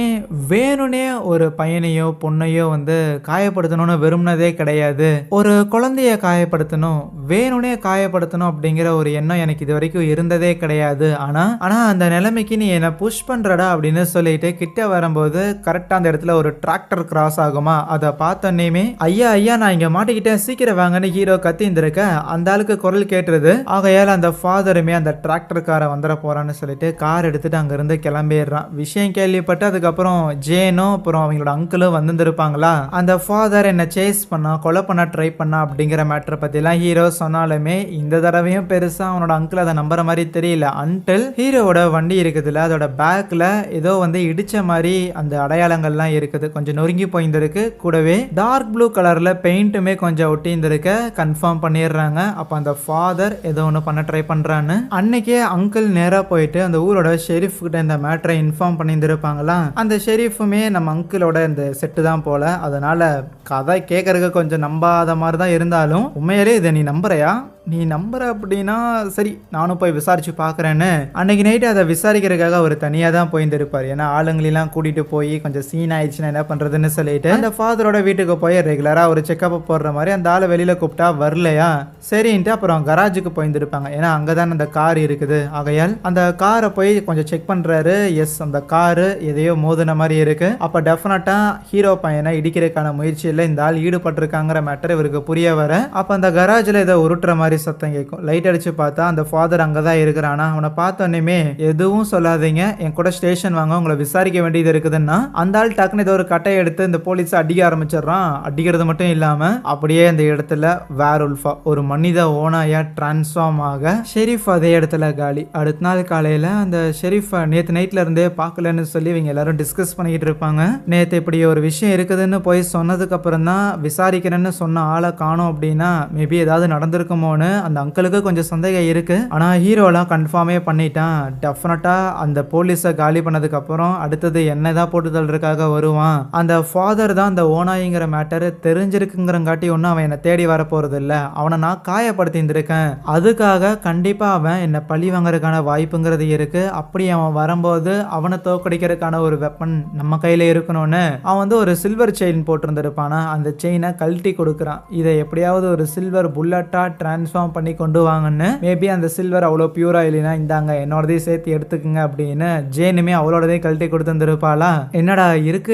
வேணும்னே ஒரு பையனையோ பொண்ணையோ வந்து காயப்படுத்தணும்னு விரும்பினதே கிடையாது. ஒரு குழந்தைய காயப்படுத்தணும், வேணும்னே காயப்படுத்தணும் அப்படிங்கிற ஒரு எண்ணம் எனக்கு இது வரைக்கும் இருந்ததே கிடையாது. ஆனா அந்த நிலைமைக்கு நீ என்னை புஷ் பண்றடா அப்படின்னு சொல்லிட்டு கிட்ட வரும்போது கரெக்டா அந்த இடத்துல ஒரு டிராக்டர் கிராஸ் ஆகுமா. அதை பார்த்தோன்னே ஐயா ஐயா நான் இங்க மாட்டிக்கிட்டேன், சீக்கிரம் வாங்கன்னு ஹீரோ கத்திந்திருக்க அந்த ஆளுக்கு குரல் கேட்டுருது. ஆகையால் அந்த ஃபாதருமே அந்த டிராக்டர் காரை வந்துட போறான்னு சொல்லிட்டு கார் எடுத்துட்டு அங்கிருந்து கிளம்பிடுறான். விஷயம் கேள்விப்பட்டு அதுக்கப்புறம் ஜேனும் அப்புறம் அவங்களோட அங்கிளும் வந்திருப்பாங்களா. அந்த ஃபாதர் என்ன சேஸ் பண்ணா, கொலை பண்ண ட்ரை பண்ணா அப்படிங்கிற மேட்டரை பத்திலாம் ஹீரோ சொன்னாலுமே இந்த தடவையும் பெருசா அவனோட அங்கிள் அதை நம்புற மாதிரி தெரியல. அன்டில் ஹீரோவோட வண்டி இருக்குதுல்ல, அதோட பேக்ல ஏதோ வந்து இடிச்ச மாதிரி அந்த அடையாளங்கள்லாம் இருக்குது, கொஞ்சம் நொறுங்கி போயிருந்திருக்கு. கூடவே டார்க் ப்ளூ கலர்ல பெயிண்ட்டுமே கொஞ்சம் ஒட்டியிருந்திருக்க கன்ஃபார்ம் பண்ணிடுறாங்க. அப்போ அந்த ஃபாதர் ஏதோ ஒன்று பண்ண ட்ரை பண்றான்னு. அன்னைக்கே அங்கிள் நேரா போயிட்டு அந்த ஊரோட ஷெரீஃப் கிட்ட இந்த மேட்டரை இன்ஃபார்ம் பண்ணியிருந்திருப்பாங்களா. அந்த ஷெரீஃபுமே நம்ம அங்கிளோட இந்த செட்டு தான் போல. அதனால கதை கேட்கறதுக்கு கொஞ்சம் நம்பாத மாதிரி தான் இருந்தாலும் உண்மையிலே இதை நீ நம்புறையா, நீ நம்புற அப்படின்னா சரி நானும் போய் விசாரிச்சு பார்க்குறேன்னு அன்னைக்கு நைட்டு அதை விசாரிக்கிறதுக்காக அவர் தனியாக தான் போயிருந்திருப்பார். ஏன்னா ஆளுங்களெல்லாம் கூட்டிட்டு போய் கொஞ்சம் சீன் ஆயிடுச்சுன்னா என்ன பண்ணுறதுன்னு சொல்லிட்டு அந்த ஃபாதரோட வீட்டுக்கு போய் ரெகுலராக ஒரு செக்கப் போடுற மாதிரி அந்த ஆளை வெளியில் கூப்பிட்டா வரலையா, சரின்ட்டு அப்புறம் கராஜுக்கு போயிருந்திருப்பாங்க. ஏன்னா அங்கே தான் அந்த கார் இருக்குது. ஆகையால் அந்த காரை போய் கொஞ்சம் செக் பண்ணுறாரு. எஸ், அந்த காரு எதையோ மோதின மாதிரி இருக்கு. அப்போ டெஃபினட்டாக ஹீரோ பையனை இடிக்கிறதுக்கான முயற்சியில் இந்த ஆள் ஈடுபட்டிருக்காங்கிற மேட்டர் இவருக்கு புரிய வர அப்போ அந்த கராஜில் இதை உருட்டுற மாதிரி சத்தம் கேட்கும். லைட் அடிச்சு பார்த்தா அந்த ஃபாதர் அங்கதான் இருக்கிறானா. அவனை பார்த்தோன்னே எதுவும் சொல்லாதீங்க, என் கூட ஸ்டேஷன் வாங்க, உங்களை விசாரிக்க வேண்டியது இருக்குதுன்னா அந்த ஆள் டக்குன்னு ஏதோ ஒரு கட்டையை எடுத்து இந்த போலீஸ் அடிக்க ஆரம்பிச்சிடறான். அடிக்கிறது மட்டும் இல்லாம அப்படியே அந்த இடத்துல வேர் உல்ஃபா ஒரு மனித ஓனாயா டிரான்ஸ்ஃபார்ம் ஆக ஷெரீஃப் அதே இடத்துல காலி. அடுத்த நாள் காலையில அந்த ஷெரீஃப் நேத்து நைட்ல இருந்தே பார்க்கலன்னு சொல்லி இவங்க எல்லாரும் டிஸ்கஸ் பண்ணிக்கிட்டு இருப்பாங்க. நேத்து இப்படி ஒரு விஷயம் இருக்குதுன்னு போய் சொன்னதுக்கு அப்புறம் தான் விசாரிக்கிறேன்னு சொன்ன ஆளை காணோம் அப்படின்னா மேபி ஏதாவது நடந்திருக்குமோன்னு அந்த அங்கிளுக்கு கொஞ்சம் சந்தேகம் இருக்கு. ஆனா ஹீரோலாம் கன்ஃபார்மே பண்ணிட்டான். டெஃபினட்டா அந்த போலீஸை காலி பண்ணதுக்கு அப்புறம் அடுத்தது என்னதான் போட்டு தள்ளுறதுக்காக வருவான். அந்த ஃபாதர் தான் அந்த ஓனாய்ங்கிற மேட்டர் தெரிஞ்சிருக்குங்கிறங்காட்டி ஒன்னும் அவன் என்னை தேடி வர போறது இல்ல, அவனை நான் காயப்படுத்தி இருந்திருக்கேன், அதுக்காக கண்டிப்பா அவன் என்னை பழி வாங்கறதுக்கான வாய்ப்புங்கிறது இருக்கு. அப்படி அவன் வரும்போது அவனை தோக்கடிக்கிறதுக்கான ஒரு வெப்பன் நம்ம கையில இருக்கணும்னு அவன் வந்து ஒரு சில்வர் செயின் போட்டிருந்திருப்பானா. அந்த செயினை கழட்டி கொடுக்குறான். இதை எப்படியாவது ஒரு சில்வர் புல்லட்டா டிரான்ஸ்ஃபார்ம் டிரான்ஸ்ஃபார்ம் பண்ணி கொண்டு வாங்கன்னு. மேபி அந்த சில்வர் அவ்வளோ பியூரா இல்லைன்னா இந்தாங்க என்னோடதையும் சேர்த்து எடுத்துக்குங்க அப்படின்னு ஜேனுமே அவளோடதையும் கழட்டி கொடுத்துருந்துருப்பாளா. என்னடா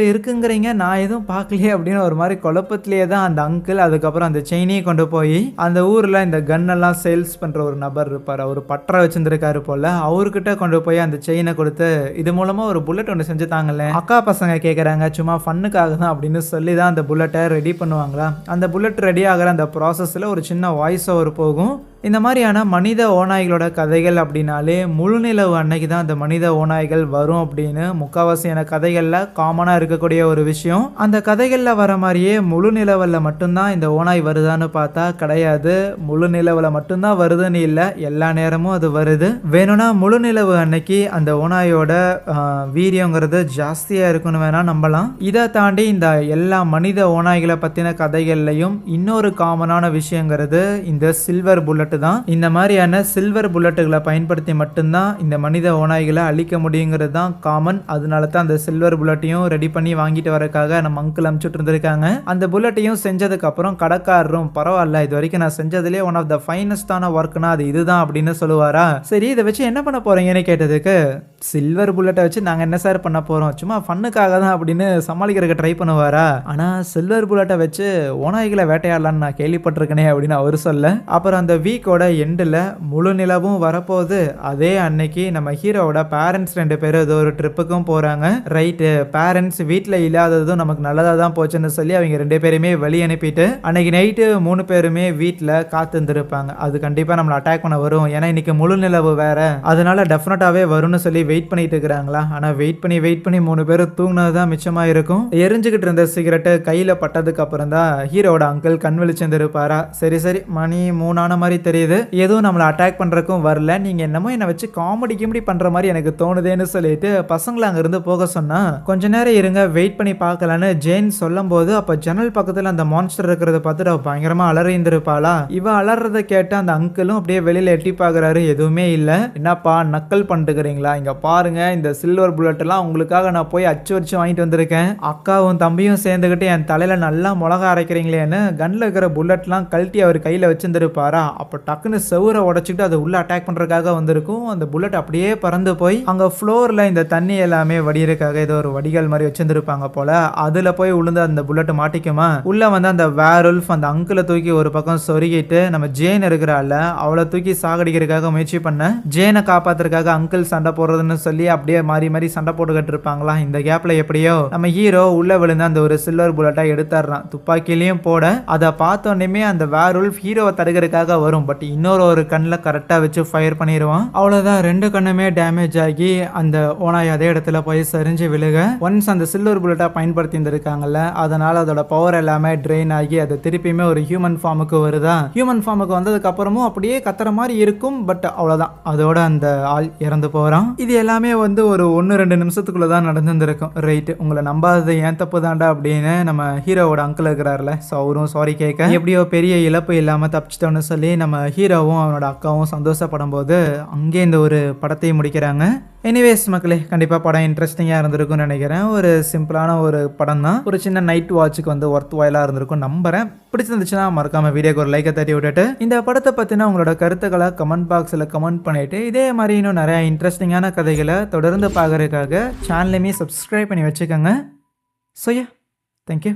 இருக்குங்கிறீங்க, நான் எதுவும் பார்க்கலையே அப்படின்னு ஒரு மாதிரி குழப்பத்திலேயே தான் அந்த அங்கிள் அதுக்கப்புறம் அந்த செயினையும் கொண்டு போய் அந்த ஊர்ல இந்த கன் எல்லாம் சேல்ஸ் பண்ற ஒரு நபர் இருப்பார், அவர் பற்ற வச்சிருந்திருக்காரு போல, அவர்கிட்ட கொண்டு போய் அந்த செயினை கொடுத்து இது மூலமா ஒரு புல்லட் ஒன்று செஞ்சு தாங்கல. அக்கா பசங்க கேட்குறாங்க, சும்மா ஃபன்னுக்காக தான் அப்படின்னு சொல்லி தான் அந்த புல்லட்டை ரெடி பண்ணுவாங்களா. அந்த புல்லட் ரெடி ஆகிற அந்த ப்ராசஸில் ஒரு சின்ன வாய்ஸ் ஓவர் போகும். இந்த மாதிரியான மனித ஓநாய்களோட கதைகள் அப்படின்னாலே முழு நிலவு அன்னைக்கு தான் அந்த மனித ஓநாய்கள் வரும் அப்படின்னு முக்கால்வாசியான கதைகளில் காமனாக இருக்கக்கூடிய ஒரு விஷயம். அந்த கதைகளில் வர மாதிரியே முழு நிலவில் மட்டும்தான் இந்த ஓநாய் வருதான்னு பார்த்தா கிடையாது. முழு நிலவில் மட்டும்தான் வருதுன்னு இல்லை, எல்லா நேரமும் அது வருது. வேணும்னா முழு நிலவு அன்னைக்கு அந்த ஓநாயோட வீரியங்கிறது ஜாஸ்தியாக இருக்குன்னு வேணா நம்பலாம். இதை தாண்டி இந்த எல்லா மனித ஓநாய்களை பற்றின கதைகள்லையும் இன்னொரு காமனான விஷயங்கிறது இந்த சில்வர் புல்லட் தான். இந்த மாதிரியான சில்வர் புல்லட்டுகளை பயன்படுத்தி மட்டும்தான் இந்த மனித ஓநாய்களை அழிக்க முடியுங்கிறது தான் காமன். அதனால தான் அந்த சில்வர் புல்லட்டையும் ரெடி பண்ணி வாங்கிட்டு வரக்காக நம்ம அங்கிள் அனுப்பிச்சுட்டு இருந்திருக்காங்க. அந்த புல்லட்டையும் செஞ்சதுக்கு அப்புறம் கடைக்காரரும் பரவாயில்ல, இது வரைக்கும் நான் செஞ்சதுலேயே ஒன் ஆஃப் த ஃபைனஸ்டான ஒர்க்னா அது இதுதான் அப்படின்னு சொல்லுவாரா. சரி, இதை வச்சு என்ன பண்ண போறீங்கன்னு கேட்டதுக்கு, சில்வர் புல்லட்டை வச்சு நாங்கள் என்ன சார் பண்ண போறோம், சும்மா ஃபன்னுக்காக தான் அப்படின்னு சமாளிக்கிறதுக்கு ட்ரை பண்ணுவாரா. ஆனால் சில்வர் புல்லட்டை வச்சு ஓநாய்களை வேட்டையாடலான்னு நான் கேள்விப்பட்டிருக்கேனே அப்படின்னு அவர் சொல்ல. அப்புறம் அந்த வீக்கோட எண்டில் முழு நிலவும் வரப்போகுது. அதே அன்னைக்கு நம்ம ஹீரோவோட பேரண்ட்ஸ் 2 பேரும் ஏதோ ஒரு ட்ரிப்புக்கும் போகிறாங்க. ரைட்டு, பேரண்ட்ஸ் வீட்டில் இல்லாததும் நமக்கு நல்லதாக தான் போச்சுன்னு சொல்லி அவங்க 2 பேருமே வெளியே அனுப்பிட்டு அன்னைக்கு நைட்டு 3 பேருமே வீட்டில் காத்துருந்துருப்பாங்க. அது கண்டிப்பாக நம்மளை அட்டாக் பண்ண வரும், ஏன்னா இன்னைக்கு முழு நிலவு வேற, அதனால டெஃபினட்டாகவே வரும்னு சொல்லி வெயிட் பண்ணிட்டு இருக்கிறாங்களா. ஆனால் வெயிட் பண்ணி 3 பேரும் தூங்கினது தான் மிச்சமாக இருக்கும். எரிஞ்சுக்கிட்டு இருந்த சிகரெட்டு கையில் பட்டதுக்கு அப்புறம் தான் ஹீரோட அங்கிள் கண் விழிச்சிருந்திருப்பாரா. சரி மணி 3 மாதிரி தெரியுது, எதுவும் நம்மளை அட்டாக் பண்றதுக்கும் வரல, நீங்க என்னமோ என்னை வச்சு காமெடி பண்ற மாதிரி எனக்கு தோணுதேன்னு சொல்லிட்டு பசங்களை அங்கிருந்து போக சொன்னா, கொஞ்ச நேரம் இருங்க வெயிட் பண்ணி பார்க்கலான்னு ஜேன் சொல்லும் போது அப்ப ஜன்னல் பக்கத்துல அந்த மான்ஸ்டர் இருக்கிறத பார்த்துட்டு அவ பயங்கரமா அலறிந்திருப்பாளா. இவ அலறத கேட்டு அந்த அங்கிளும் அப்படியே வெளியில எட்டி பாக்குறாரு, எதுவுமே இல்ல. என்னப்பா நக்கல் பண்ணிட்டுக்கிறீங்களா, இங்க பாருங்க இந்த சில்வர் புல்லட் எல்லாம் உங்களுக்காக நான் போய் அச்சு வச்சு வாங்கிட்டு வந்திருக்கேன், அக்காவும் தம்பியும் சேர்ந்துகிட்டு என் தலையில நல்லா மிளகா அரைக்கிறீங்களேன்னு கன்ல இருக்கிற புல்லட்லாம் கழட்டி அவர் கையில வச்சிருந்திருப்பாரா. அப்போ டக்குன்னு செவுரை உடைச்சிட்டு அது உள்ள அட்டாக் பண்றதுக்காக வந்திருக்கும். அந்த புல்லட் அப்படியே பறந்து போய் அங்க ஃப்ளோர்ல இந்த தண்ணி எல்லாமே வடிகிறதுக்காக ஏதோ ஒரு வடிகால் மாதிரி வச்சிருந்திருப்பாங்க போல, அதுல போய் உளுந்து அந்த புல்லட் மாட்டிக்குமா. உள்ள வந்து அந்த வேர்வல்ஃப் அந்த அங்கிளை தூக்கி ஒரு பக்கம் சொருகிட்டு நம்ம ஜேன் இருக்கிறாள் அவளை தூக்கி சாகடிக்கிறதுக்காக முயற்சி பண்ண, ஜேனை காப்பாத்துறதுக்காக அங்கிள் சண்டை போடுறதுன்னு சொல்லி அப்படியே மாறி சண்டை போட்டுக்கிட்டு இருப்பாங்களா. இந்த கேப்ல எப்படியோ நம்ம ஹீரோ உள்ள விழுந்து அந்த ஒரு சில்வர் புல்லட்டா எடுத்துறான், துப்பாக்கிலையும் போட. அதை பார்த்தோன்னே அந்த வேர்வல்ஃப் ஹீரோவை தடுக்கிறதுக்காக வரும், பட் இன்னொரு கண்ணில் கரெக்டாக வச்சு ஃபயர் பண்ணிடுவான். அவ்வளோதான், 2 கண்ணுமே டேமேஜ் ஆகி அந்த ஓனாய் அதே இடத்துல போய் சரிஞ்சு விழுக. ஒன்ஸ் அந்த சில்வர் புல்லட்டாக பயன்படுத்தி இருந்திருக்காங்கல்ல, அதனால அதோட பவர் எல்லாமே ட்ரெயின் ஆகி அது திருப்பியுமே ஒரு ஹியூமன் ஃபார்முக்கு வருதா. ஹியூமன் ஃபார்முக்கு வந்ததுக்கு அப்புறமும் அப்படியே கத்துற மாதிரி இருக்கும், பட் அவ்வளோதான், அதோட அந்த ஆள் இறந்து போகிறான். இது எல்லாமே வந்து ஒரு 1-2 நிமிஷத்துக்குள்ள தான் நடந்துருக்கும். ரைட்டு, உங்களை நம்பாதது ஏன் தப்பு தாண்டா அப்படின்னு நம்ம ஹீரோவோட அங்கிள் இருக்கிறாருல, ஸோ அவரும் சாரி கேட்க எப்படியோ பெரிய இழப்பு இல்லாமல் தப்பிச்சிட்டோன்னு சொல்லி நம்ம ஹீரோவும் அவனோட அக்காவும் சந்தோஷப்படும் போது அங்கே இந்த ஒரு படத்தை முடிக்கிறாங்க. எனிவேஸ் மக்களே, கண்டிப்பாக படம் இன்ட்ரெஸ்டிங்காக இருந்திருக்கும்னு நினைக்கிறேன். ஒரு சிம்பிளான ஒரு படம் தான், ஒரு சின்ன நைட் வாட்சுக்கு வந்து ஒர்த் வாயிலாக இருந்திருக்கும் நம்புறேன். பிடிச்சிருந்துச்சுன்னா மறக்காம வீடியோக்கு ஒரு லைக்கை தட்டி விட்டுட்டு இந்த படத்தை பற்றின உங்களோட கருத்துக்களை கமெண்ட் பாக்ஸில் கமெண்ட் பண்ணிட்டு, இதே மாதிரி இன்னும் நிறையா இன்ட்ரெஸ்டிங்கான கதைகளை தொடர்ந்து பார்க்கறதுக்காக சேனலையுமே சப்ஸ்கிரைப் பண்ணி வச்சுக்கோங்க. So yeah, thank you.